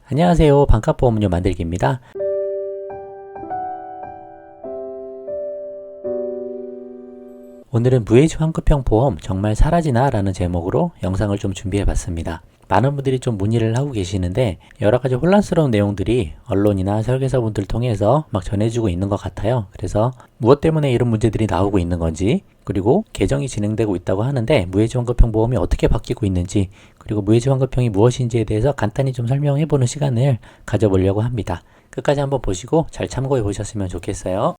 안녕하세요. 반값보험료 만들기입니다. 오늘은 무해지 환급형 보험 정말 사라지나? 라는 제목으로 영상을 좀 준비해 봤습니다. 많은 분들이 좀 문의를 하고 계시는데 여러가지 혼란스러운 내용들이 언론이나 설계사분들 통해서 막 전해지고 있는 것 같아요. 그래서 무엇 때문에 이런 문제들이 나오고 있는 건지, 그리고 개정이 진행되고 있다고 하는데 무해지 환급형 보험이 어떻게 바뀌고 있는지, 그리고 무해지 환급형이 무엇인지에 대해서 간단히 좀 설명해 보는 시간을 가져보려고 합니다. 끝까지 한번 보시고 잘 참고해 보셨으면 좋겠어요.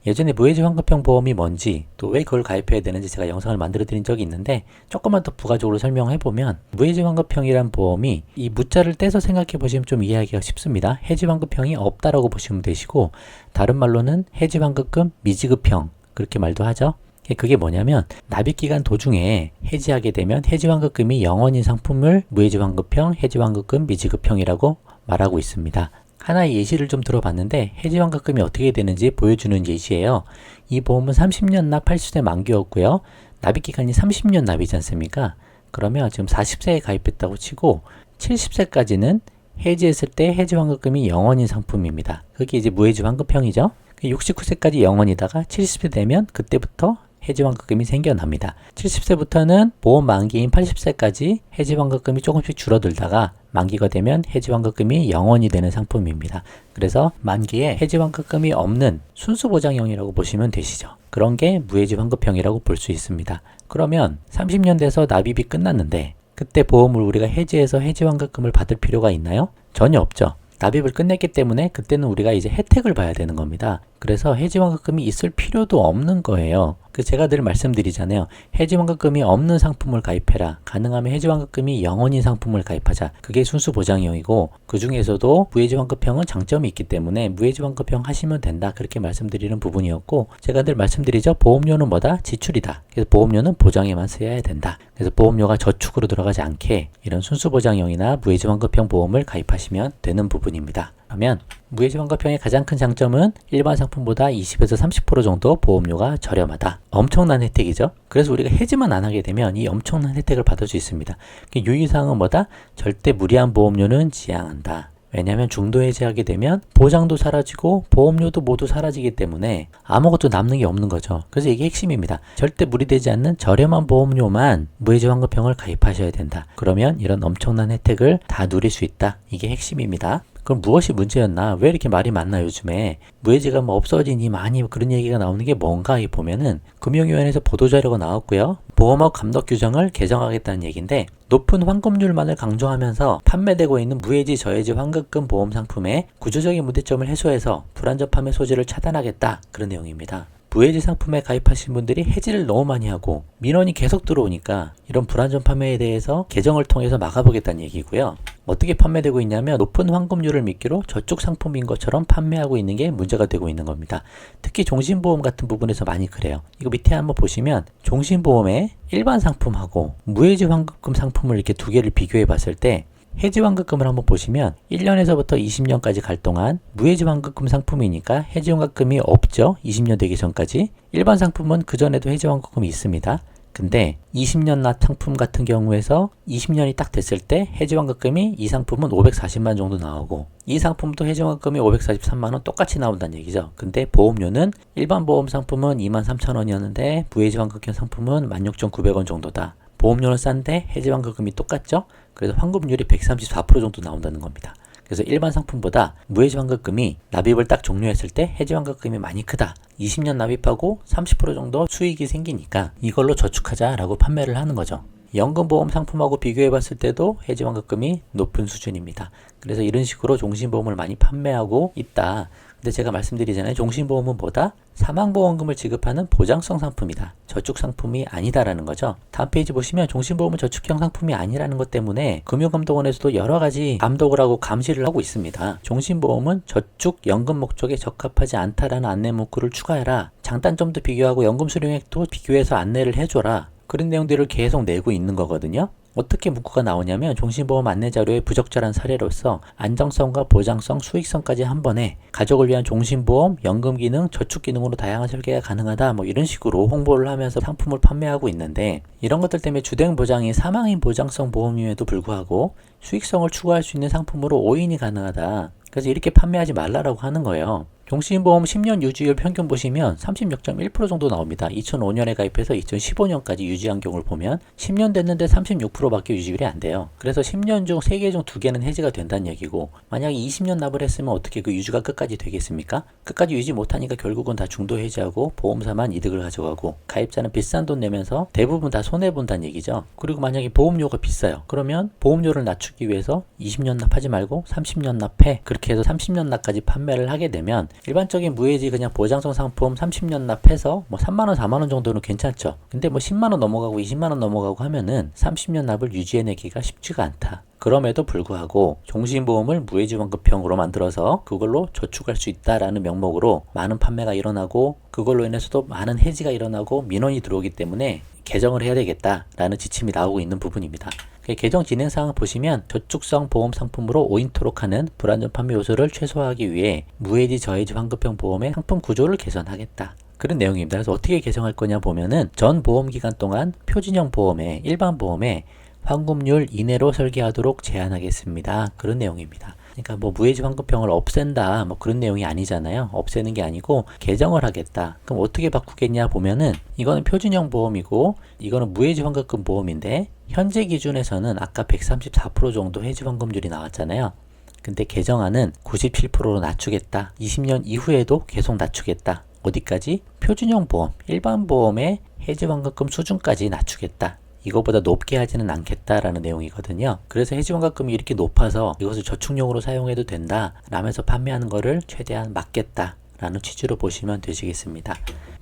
예전에 무해지 환급형 보험이 뭔지, 또 왜 그걸 가입해야 되는지 제가 영상을 만들어 드린 적이 있는데 조금만 더 부가적으로 설명해 보면, 무해지 환급형이란 보험이 이 무자를 떼서 생각해 보시면 좀 이해하기가 쉽습니다. 해지 환급형이 없다라고 보시면 되시고, 다른 말로는 해지 환급금 미지급형, 그렇게 말도 하죠. 그게 뭐냐면 납입기간 도중에 해지하게 되면 해지 환급금이 0원인 상품을 무해지 환급형, 해지 환급금 미지급형이라고 말하고 있습니다. 하나의 예시를 좀 들어봤는데 해지 환급금이 어떻게 되는지 보여주는 예시예요. 이 보험은 30년 납 80세 만기였고요. 납입기간이 30년 납이지 않습니까? 그러면 지금 40세에 가입했다고 치고 70세까지는 해지했을 때 해지 환급금이 0원인 상품입니다. 그게 이제 무해지 환급형이죠. 69세까지 0원이다가 70세 되면 그때부터 해지 환급금이 생겨납니다. 70세부터는 보험 만기인 80세까지 해지 환급금이 조금씩 줄어들다가 만기가 되면 해지 환급금이 0원이 되는 상품입니다. 그래서 만기에 해지 환급금이 없는 순수 보장형이라고 보시면 되시죠. 그런 게 무해지 환급형이라고 볼 수 있습니다. 그러면 30년 돼서 납입이 끝났는데 그때 보험을 우리가 해지해서 해지 환급금을 받을 필요가 있나요? 전혀 없죠. 납입을 끝냈기 때문에 그때는 우리가 이제 혜택을 봐야 되는 겁니다. 그래서 해지 환급금이 있을 필요도 없는 거예요. 제가 늘 말씀드리잖아요. 해지 환급금이 없는 상품을 가입해라. 가능하면 해지 환급금이 0원인 상품을 가입하자. 그게 순수 보장형이고, 그 중에서도 무해지 환급형은 장점이 있기 때문에 무해지 환급형 하시면 된다. 그렇게 말씀드리는 부분이었고, 제가 늘 말씀드리죠. 보험료는 뭐다? 지출이다. 그래서 보험료는 보장에만 쓰여야 된다. 그래서 보험료가 저축으로 들어가지 않게 이런 순수 보장형이나 무해지 환급형 보험을 가입하시면 되는 부분입니다. 그러면 무해지 환급형의 가장 큰 장점은 일반 상품보다 20에서 30% 정도 보험료가 저렴하다. 엄청난 혜택이죠. 그래서 우리가 해지만 안 하게 되면 이 엄청난 혜택을 받을 수 있습니다. 유의사항은 뭐다? 절대 무리한 보험료는 지양한다. 왜냐하면 중도 해지하게 되면 보장도 사라지고 보험료도 모두 사라지기 때문에 아무것도 남는 게 없는 거죠. 그래서 이게 핵심입니다. 절대 무리되지 않는 저렴한 보험료만 무해지 환급형을 가입하셔야 된다. 그러면 이런 엄청난 혜택을 다 누릴 수 있다. 이게 핵심입니다. 그럼 무엇이 문제였나? 왜 이렇게 말이 많나 요즘에? 무해지가 뭐 없어지니 많이 그런 얘기가 나오는 게 뭔가 보면은 금융위원회에서 보도자료가 나왔고요. 보험업 감독 규정을 개정하겠다는 얘기인데, 높은 환급률만을 강조하면서 판매되고 있는 무해지 저해지 환급금 보험 상품의 구조적인 문제점을 해소해서 불안전 판매 소지를 차단하겠다, 그런 내용입니다. 무해지 상품에 가입하신 분들이 해지를 너무 많이 하고 민원이 계속 들어오니까 이런 불안전 판매에 대해서 개정을 통해서 막아보겠다는 얘기고요. 어떻게 판매되고 있냐면 높은 환급률을 미끼로 저축 상품인 것처럼 판매하고 있는 게 문제가 되고 있는 겁니다. 특히 종신보험 같은 부분에서 많이 그래요. 이거 밑에 한번 보시면 종신보험의 일반 상품하고 무해지 환급금 상품을 이렇게 두 개를 비교해 봤을 때 해지 환급금을 한번 보시면 1년에서부터 20년까지 갈 동안 무해지 환급금 상품이니까 해지 환급금이 없죠. 20년 되기 전까지. 일반 상품은 그전에도 해지 환급금이 있습니다. 근데 20년 납 상품 같은 경우에서 20년이 딱 됐을 때 해지 환급금이 이 상품은 540만 정도 나오고, 이 상품도 해지 환급금이 543만 원 똑같이 나온다는 얘기죠. 근데 보험료는 일반 보험 상품은 23,000원이었는데 무해지 환급형 상품은 16,900원 정도다. 보험료는 싼데 해지 환급금이 똑같죠? 그래서 환급률이 134% 정도 나온다는 겁니다. 그래서 일반 상품보다 무해지 환급금이 납입을 딱 종료했을 때 해지 환급금이 많이 크다. 20년 납입하고 30% 정도 수익이 생기니까 이걸로 저축하자라고 판매를 하는 거죠. 연금보험 상품하고 비교해봤을 때도 해지 환급금이 높은 수준입니다. 그래서 이런 식으로 종신보험을 많이 판매하고 있다. 근데 제가 말씀드리잖아요. 종신보험은 뭐다? 사망보험금을 지급하는 보장성 상품이다. 저축 상품이 아니다라는 거죠. 다음 페이지 보시면 종신보험은 저축형 상품이 아니라는 것 때문에 금융감독원에서도 여러 가지 감독을 하고 감시를 하고 있습니다. 종신보험은 저축 연금 목적에 적합하지 않다라는 안내 문구를 추가해라. 장단점도 비교하고 연금 수령액도 비교해서 안내를 해줘라. 그런 내용들을 계속 내고 있는 거거든요. 어떻게 문구가 나오냐면 종신보험 안내자료의 부적절한 사례로서 안정성과 보장성, 수익성까지 한 번에 가족을 위한 종신보험, 연금기능, 저축기능으로 다양한 설계가 가능하다 뭐 이런 식으로 홍보를 하면서 상품을 판매하고 있는데 이런 것들 때문에 주된 보장이 사망인 보장성 보험임에도 불구하고 수익성을 추구할 수 있는 상품으로 오인이 가능하다. 그래서 이렇게 판매하지 말라라고 하는 거예요. 종신보험 10년 유지율 평균 보시면 36.1% 정도 나옵니다. 2005년에 가입해서 2015년까지 유지한 경우를 보면 10년 됐는데 36%밖에 유지율이 안 돼요. 그래서 10년 중 3개 중 2개는 해지가 된다는 얘기고 만약에 20년 납을 했으면 어떻게 그 유지가 끝까지 되겠습니까? 끝까지 유지 못하니까 결국은 다 중도 해지하고 보험사만 이득을 가져가고 가입자는 비싼 돈 내면서 대부분 다 손해본다는 얘기죠. 그리고 만약에 보험료가 비싸요. 그러면 보험료를 낮추기 위해서 20년 납하지 말고 30년 납해. 그렇게 해서 30년 납까지 판매를 하게 되면 일반적인 무해지 그냥 보장성 상품 30년 납해서 뭐 3만원, 4만원 정도는 괜찮죠. 근데 뭐 10만원 넘어가고 20만원 넘어가고 하면은 30년 납을 유지해내기가 쉽지가 않다. 그럼에도 불구하고 종신보험을 무해지환급형으로 만들어서 그걸로 저축할 수 있다라는 명목으로 많은 판매가 일어나고 그걸로 인해서도 많은 해지가 일어나고 민원이 들어오기 때문에 개정을 해야 되겠다라는 지침이 나오고 있는 부분입니다. 개정 진행사항을 보시면 저축성 보험 상품으로 오인토록 하는 불안전 판매 요소를 최소화하기 위해 무해지 저해지 환급형 보험의 상품 구조를 개선하겠다. 그런 내용입니다. 그래서 어떻게 개정할 거냐 보면은 전 보험 기간 동안 표준형 보험에 일반 보험에 환급률 이내로 설계하도록 제한하겠습니다. 그런 내용입니다. 그러니까 뭐 무해지 환급형을 없앤다 뭐 그런 내용이 아니잖아요. 없애는 게 아니고 개정을 하겠다. 그럼 어떻게 바꾸겠냐 보면은 이거는 표준형 보험이고 이거는 무해지 환급금 보험인데 현재 기준에서는 아까 134% 정도 해지 환급률이 나왔잖아요. 근데 개정안은 97%로 낮추겠다. 20년 이후에도 계속 낮추겠다. 어디까지? 표준형 보험, 일반 보험의 해지 환급금 수준까지 낮추겠다. 이거보다 높게 하지는 않겠다라는 내용이거든요. 그래서 해지환급금이 이렇게 높아서 이것을 저축용으로 사용해도 된다 라면서 판매하는 거를 최대한 막겠다 라는 취지로 보시면 되시겠습니다.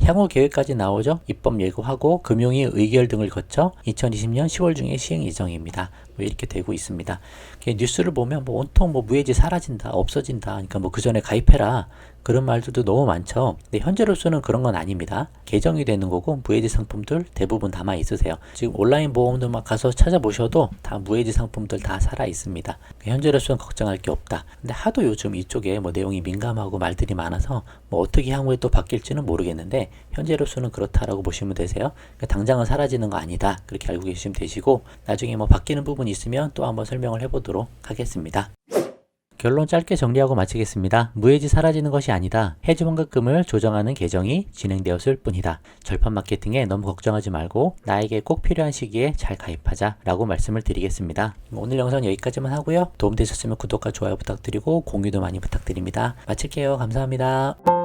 향후 계획까지 나오죠. 입법 예고하고 금융위 의결 등을 거쳐 2020년 10월 중에 시행 예정입니다. 뭐 이렇게 되고 있습니다. 뉴스를 보면 뭐 온통 뭐 무해지 사라진다, 없어진다. 그러니까 뭐 그 전에 가입해라. 그런 말들도 너무 많죠. 근데 현재로서는 그런 건 아닙니다. 개정이 되는 거고 무해지 상품들 대부분 담아 있으세요. 지금 온라인 보험들만 가서 찾아보셔도 다 무해지 상품들 다 살아 있습니다. 현재로서는 걱정할 게 없다. 근데 하도 요즘 이쪽에 뭐 내용이 민감하고 말들이 많아서 뭐 어떻게 향후에 또 바뀔지는 모르겠는데 현재로서는 그렇다라고 보시면 되세요. 그러니까 당장은 사라지는 거 아니다. 그렇게 알고 계시면 되시고 나중에 뭐 바뀌는 부분이 있으면 또 한번 설명을 해보도록 하겠습니다. 결론 짧게 정리하고 마치겠습니다. 무해지 사라지는 것이 아니다. 해지 환급금을 조정하는 개정이 진행되었을 뿐이다. 절판 마케팅에 너무 걱정하지 말고 나에게 꼭 필요한 시기에 잘 가입하자 라고 말씀을 드리겠습니다. 오늘 영상 여기까지만 하고요. 도움되셨으면 구독과 좋아요 부탁드리고 공유도 많이 부탁드립니다. 마칠게요. 감사합니다.